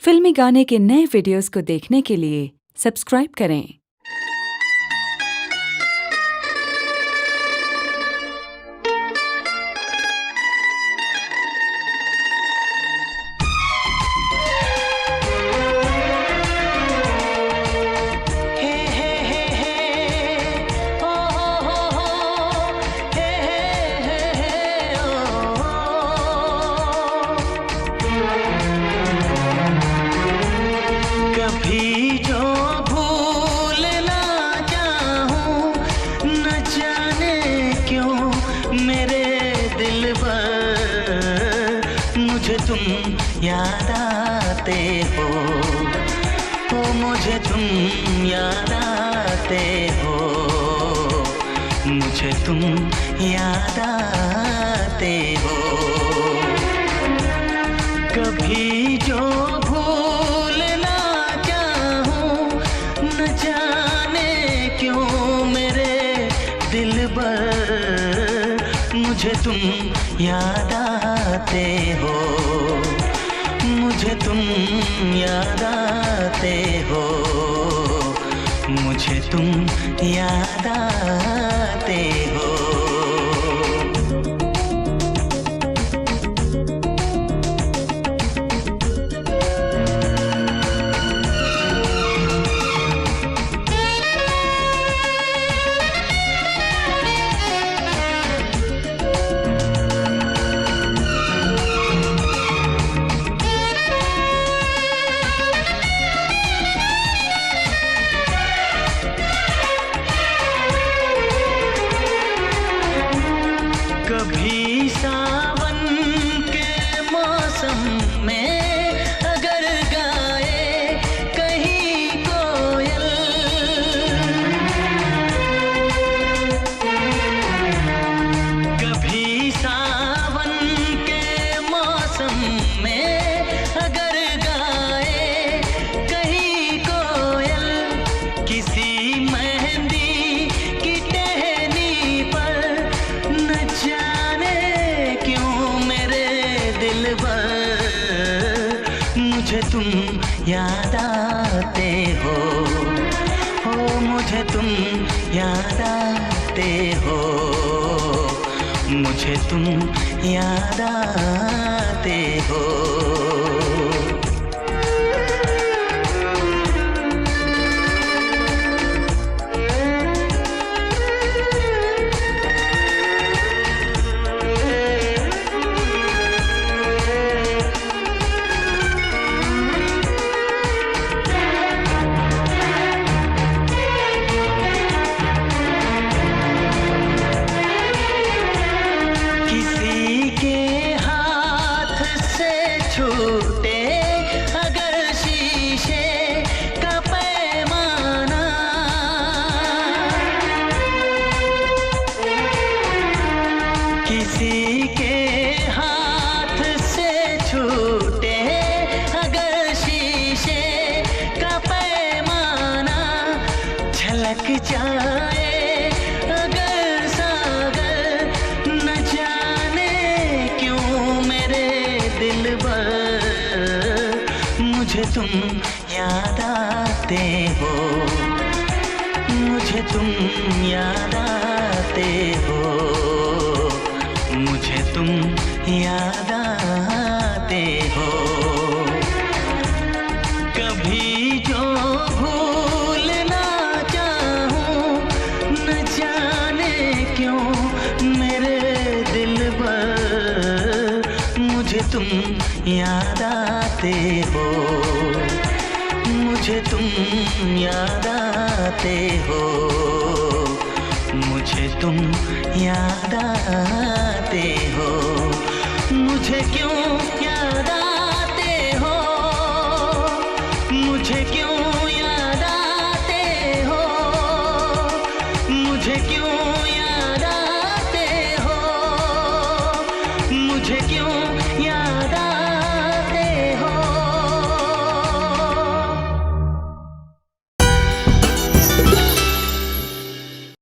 फिल्मी गाने के नए वीडियोस को देखने के लिए सब्सक्राइब करें। कभी जो भूल ना चाहूं, न जाने क्यों मेरे दिल पर मुझे तुम याद आते हो। ओ मुझे तुम याद आते हो, मुझे तुम याद आते हो। कभी जो भूल ना चाहूं, न जाने क्यों मेरे दिल पर मुझे तुम याद आते हो। मुझे तुम याद आते हो, मुझे तुम याद आते हो। कभी सावन के मौसम में अगर गाए कहीं कोयल, कभी सावन के मौसम में अगर गाए कहीं कोयल, किसी मेहंदी की टहनी पर न जाने क्यों मेरे दिल पर मुझे तुम याद आते हो। हो मुझे तुम याद आते हो, मुझे तुम याद आते हो। किसी के हाथ से छूटे अगर शीशे का पैमाना, किसी के हाथ से छूटे अगर शीशे का पैमाना, झलक जाए अगर सागर, न जाने क्यों मेरे दिल पर मुझे तुम याद आते हो। मुझे तुम याद आते हो, मुझे तुम याद आते हो। कभी जो भूल ना चाहूं, न जाने क्यों मेरे दिल पर मुझे तुम याद आते हो। मुझे तुम याद आते हो, मुझे तुम याद आते हो।